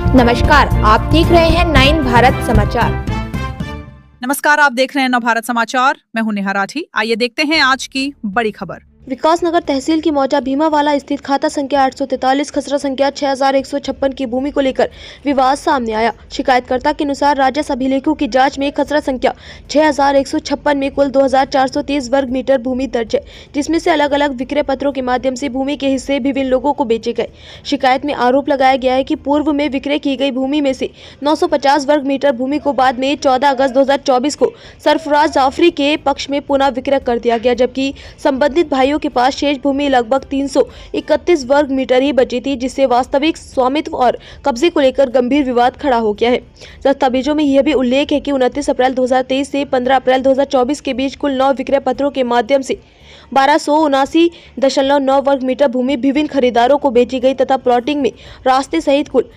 नमस्कार, आप देख रहे हैं 9 भारत समाचार। नमस्कार, आप देख रहे हैं नवभारत समाचार। मैं हूं नेहा राठी। आइए देखते हैं आज की बड़ी खबर। विकासनगर तहसील की मौजा भीमावाला स्थित खाता संख्या 843 खसरा संख्या 6156 की भूमि को लेकर विवाद सामने आया। शिकायतकर्ता के अनुसार राजस्व अभिलेखों की जांच में खसरा संख्या 6156 में कुल 2430 वर्ग मीटर भूमि दर्ज है, जिसमें से अलग अलग विक्रय पत्रों के माध्यम से भूमि के हिस्से विभिन्न लोगों को बेचे गए। शिकायत में आरोप लगाया गया है कि पूर्व में विक्रय की गई भूमि में से 950 वर्ग मीटर भूमि को बाद में 14 अगस्त 2024 को सरफराज जाफरी के पक्ष में पुनः विक्रय कर दिया गया, जबकि संबंधित भाइयों के पास शेष भूमि लगभग 331 वर्ग मीटर ही बची थी, जिससे वास्तविक स्वामित्व और कब्जे को लेकर गंभीर विवाद खड़ा हो गया है। दस्तावेजों में यह भी उल्लेख है कि 29 अप्रैल 2023 से 15 अप्रैल 2024 के बीच कुल 9 विक्रय पत्रों के माध्यम से 1279.9 वर्ग मीटर भूमि विभिन्न खरीदारों को बेची गई तथा प्लॉटिंग में रास्ते सहित कुल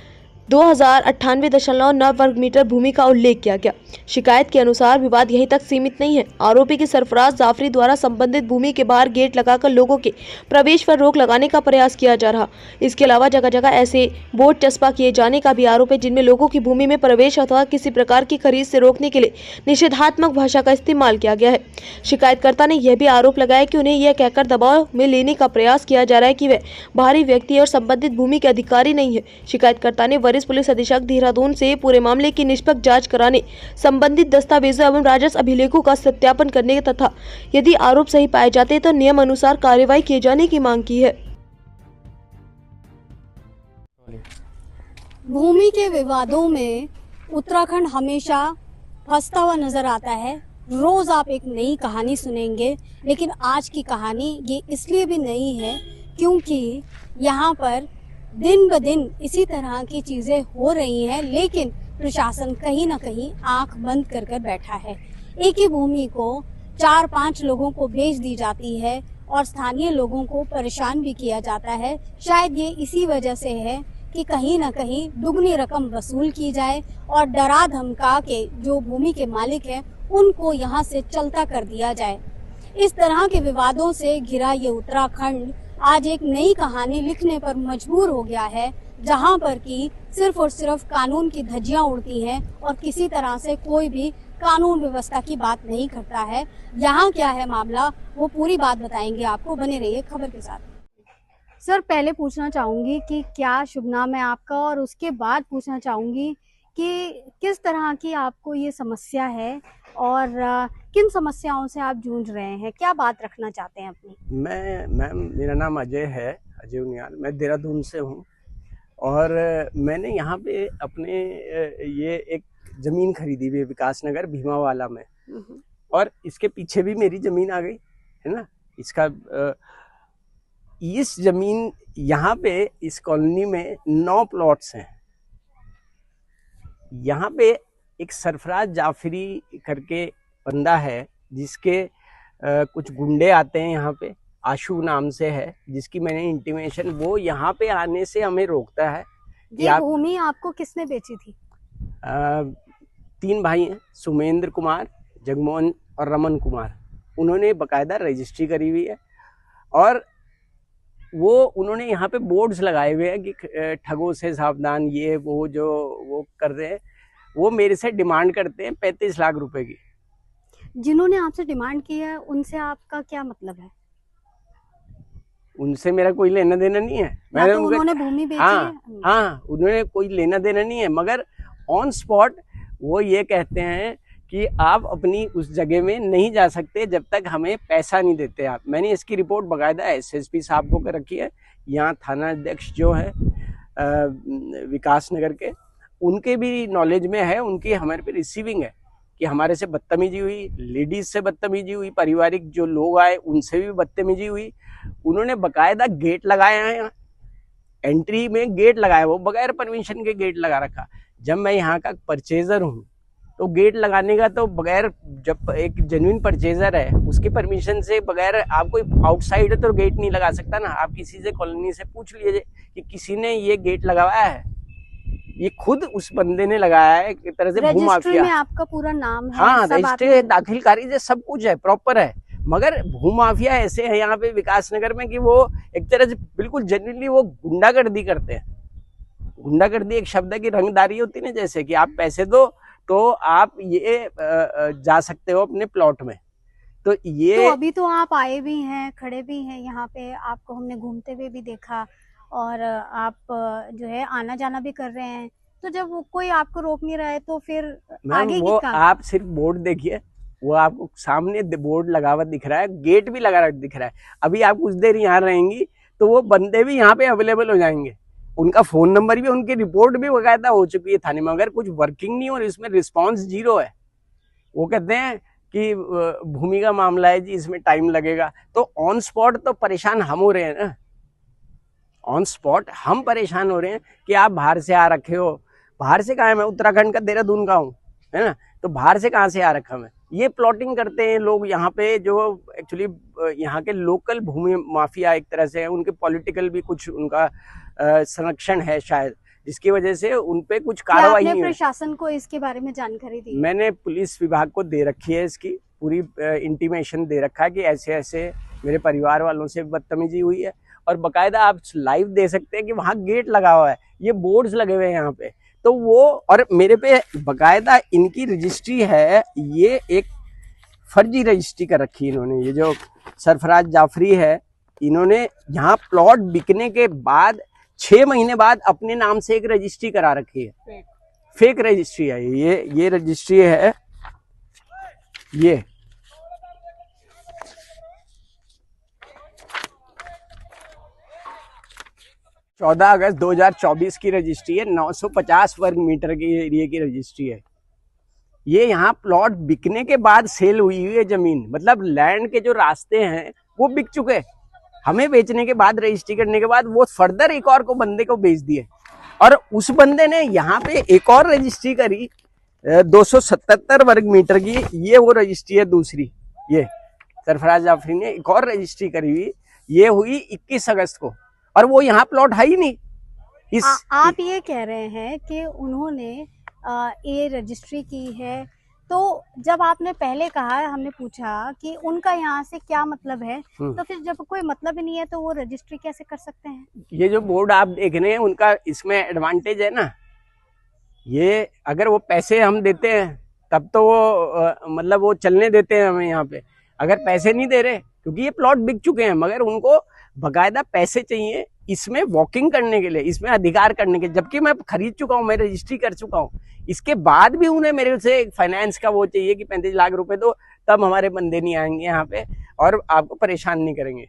2098.9 वर्ग मीटर भूमि का उल्लेख किया गया। शिकायत के अनुसार विवाद यहीं तक सीमित नहीं है। आरोपी की सरफराज जाफरी द्वारा संबंधित भूमि के बाहर गेट लगाकर लोगों के प्रवेश पर रोक लगाने का प्रयास किया जा रहा। इसके अलावा जगह जगह ऐसे बोर्ड चस्पा किए जाने का भी आरोप है, जिनमें लोगों की भूमि में प्रवेश अथवा किसी प्रकार की खरीद से रोकने के लिए निषेधात्मक भाषा का इस्तेमाल किया गया है। शिकायतकर्ता ने यह भी आरोप लगाया कि उन्हें यह कहकर दबाव में लेने का प्रयास किया जा रहा है कि वह बाहरी व्यक्ति और संबंधित भूमि के अधिकारी नहीं है। शिकायतकर्ता ने वरिष्ठ पुलिस अधीक्षक देहरादून से पूरे मामले की निष्पक्ष जांच कराने, संबंधित दस्तावेजों एवं राजस्व अभिलेखों का सत्यापन करने तथा यदि आरोप सही पाए जाते तो नियम अनुसार कार्रवाई किए जाने की मांग की है। भूमि के विवादों में उत्तराखंड हमेशा फंसता हुआ नजर आता है। रोज आप एक नई कहानी सुनेंगे, लेकिन आज की कहानी ये इसलिए भी नई है क्योंकि यहाँ पर दिन ब दिन इसी तरह की चीजें हो रही हैं, लेकिन प्रशासन कहीं ना कहीं आंख बंद कर कर बैठा है। एक ही भूमि को 4-5 लोगों को बेच दी जाती है और स्थानीय लोगों को परेशान भी किया जाता है। शायद ये इसी वजह से है कि कहीं ना कहीं दुगनी रकम वसूल की जाए और डरा धमका के जो भूमि के मालिक हैं उनको यहाँ से चलता कर दिया जाए। इस तरह के विवादों से घिरा ये उत्तराखंड आज एक नई कहानी लिखने पर मजबूर हो गया है, जहां पर कि सिर्फ और सिर्फ कानून की धज्जियां उड़ती हैं और किसी तरह से कोई भी कानून व्यवस्था की बात नहीं करता है। यहाँ क्या है मामला, वो पूरी बात बताएंगे आपको। बने रहिए खबर के साथ। सर, पहले पूछना चाहूंगी कि क्या शुभ नाम है आपका, और उसके बाद पूछना चाहूंगी कि किस तरह की आपको ये समस्या है और किन समस्याओं से आप जूझ रहे हैं, क्या बात रखना चाहते हैं अपनी? मैम मेरा नाम अजय है, अजय उनियाल। मैं देहरादून से हूँ और मैंने यहाँ पे अपने ये एक ज़मीन खरीदी हुई है विकासनगर भीमावाला में, और इसके पीछे भी मेरी ज़मीन आ गई है ना। इसका इस ज़मीन यहाँ पे इस कॉलोनी में 9 प्लॉट्स हैं। यहाँ पे एक सरफराज जाफरी करके बंदा है, जिसके कुछ गुंडे आते हैं यहाँ पे, आशु नाम से है, जिसकी मैंने इंटीमेशन, वो यहाँ पे आने से हमें रोकता है। ये भूमि आपको किसने बेची थी? 3 भाई हैं, सुमेंद्र कुमार, जगमोहन और रमन कुमार। उन्होंने बकायदा रजिस्ट्री करी हुई है और वो उन्होंने यहाँ पे बोर्ड्स लगाए हुए हैं कि ठगों से सावधान, ये वो जो वो कर रहे हैं। वो मेरे से डिमांड करते हैं 35 लाख रुपए की। जिन्होंने आपसे डिमांड की है उनसे आपका क्या मतलब है? उनसे मेरा कोई लेना देना नहीं है। मैंने तो उन्होंने भूमि बेची है। हाँ, उन्होंने कोई लेना देना नहीं है, मगर ऑन स्पॉट वो ये कहते हैं कि आप अपनी उस जगह में नहीं जा सकते जब तक हमें पैसा नहीं देते आप। मैंने इसकी रिपोर्ट बाकायदा एसएसपी साहब को कर रखी है। यहाँ थाना अध्यक्ष जो है विकासनगर के, उनके भी नॉलेज में है, उनकी हमारे पे रिसीविंग है कि हमारे से बदतमीजी हुई, लेडीज से बदतमीजी हुई, पारिवारिक जो लोग आए उनसे भी बदतमीजी हुई। उन्होंने बकायदा गेट लगाया है, एंट्री में गेट लगाया, वो बगैर परमिशन के गेट लगा रखा। जब मैं यहाँ का परचेजर हूँ तो गेट लगाने का तो बगैर, जब एक जेन्युइन परचेजर है उसकी परमिशन से बगैर आप कोई आउटसाइड तो गेट नहीं लगा सकता ना। आप किसी से कॉलोनी से पूछ लीजिए कि किसी ने ये गेट लगाया है, ये खुद उस बंदे ने लगाया है। एक तरह से भूमाफिया में आपका पूरा नाम है? हाँ, रजिस्ट्री दाखिल खारिज सब कुछ है, प्रॉपर है, मगर भूमाफिया ऐसे है यहाँ पे विकासनगर में कि वो एक तरह से बिल्कुल जेन्युइनली वो गुंडागर्दी करते हैं। गुंडागर्दी एक शब्द है कि रंगदारी होती है ना, जैसे कि आप पैसे दो तो आप ये जा सकते हो अपने प्लॉट में। तो ये तो अभी तो आप आए भी हैं, खड़े भी हैं यहाँ पे, आपको हमने घूमते हुए भी देखा और आप जो है आना जाना भी कर रहे हैं। तो जब वो कोई आपको रोक नहीं रहा है तो फिर मैम आगे वो की काम। आप सिर्फ बोर्ड देखिए, वो आपको सामने बोर्ड लगा हुआ दिख रहा है, गेट भी लगा दिख रहा है। अभी आप कुछ देर यहाँ रहेंगी तो वो बंदे भी यहाँ पे अवेलेबल हो जाएंगे, उनका फोन नंबर भी, उनकी रिपोर्ट भी बकायदा हो चुकी है थाने में, मगर कुछ वर्किंग नहीं और इसमें रिस्पॉन्स जीरो है। वो कहते हैं कि भूमि का मामला है जी, इसमें टाइम लगेगा। तो ऑन स्पॉट तो परेशान हम हो रहे हैं ना, ऑन स्पॉट हम परेशान हो रहे हैं कि आप बाहर से आ रखे हो। बाहर से कहाँ है? मैं उत्तराखंड का देहरादून का हूँ, है ना, तो बाहर से कहाँ से आ रखा मैं? ये प्लॉटिंग करते हैं लोग यहाँ पे, जो एक्चुअली यहाँ के लोकल भूमि माफिया एक तरह से है, उनके पॉलिटिकल भी कुछ उनका संरक्षण है शायद, जिसकी वजह से उनपे कुछ कार्रवाई नहीं हुई। प्रशासन को इसके बारे में जानकारी दी? मैंने पुलिस विभाग को दे रखी है, इसकी पूरी इंटीमेशन दे रखा है कि ऐसे ऐसे मेरे परिवार वालों से बदतमीजी हुई है। और बकायदा आप लाइव दे सकते हैं कि वहाँ गेट लगा हुआ है, ये बोर्ड्स लगे हुए हैं यहाँ पे। तो वो, और मेरे पे बकायदा इनकी रजिस्ट्री है, ये एक फर्जी रजिस्ट्री कर रखी है इन्होंने। ये जो सरफराज जाफरी है, इन्होंने यहाँ प्लॉट बिकने के बाद 6 महीने बाद अपने नाम से एक रजिस्ट्री करा रखी है, फेक रजिस्ट्री है ये रजिस्ट्री है। ये 14 अगस्त 2024 की रजिस्ट्री है, 950 वर्ग मीटर के एरिया की रजिस्ट्री है। ये यहाँ प्लॉट बिकने के बाद सेल हुई है जमीन, मतलब लैंड के जो रास्ते हैं वो बिक चुके, हमें बेचने के बाद, रजिस्ट्री करने के बाद वो फर्दर एक और को बंदे को बेच दिए। और उस बंदे ने यहाँ पे एक और रजिस्ट्री करी 277 वर्ग मीटर की, ये वो रजिस्ट्री है दूसरी। ये सरफराज जाफरी ने एक और रजिस्ट्री करी हुई, ये हुई 21 अगस्त को, और वो यहाँ प्लॉट है ही नहीं। आप ये कह रहे हैं कि उन्होंने ये रजिस्ट्री की है, तो जब आपने पहले कहा, हमने पूछा कि उनका यहाँ से क्या मतलब है, तो फिर जब कोई मतलब ही नहीं है तो वो रजिस्ट्री कैसे कर सकते हैं? ये जो बोर्ड आप देख रहे हैं, उनका इसमें एडवांटेज है ना, ये अगर वो पैसे हम देते हैं तब तो वो मतलब वो चलने देते हैं हमें यहाँ पे। अगर पैसे नहीं दे रहे, क्योंकि ये प्लॉट बिक चुके हैं, मगर उनको बकायदा पैसे चाहिए इसमें वॉकिंग करने के लिए, इसमें अधिकार करने के, जबकि मैं खरीद चुका हूँ, मैं रजिस्ट्री कर चुका हूँ। इसके बाद भी उन्हें मेरे से फाइनेंस का वो चाहिए कि 35 लाख रुपए दो, तब हमारे बंदे नहीं आएंगे यहाँ पे और आपको परेशान नहीं करेंगे।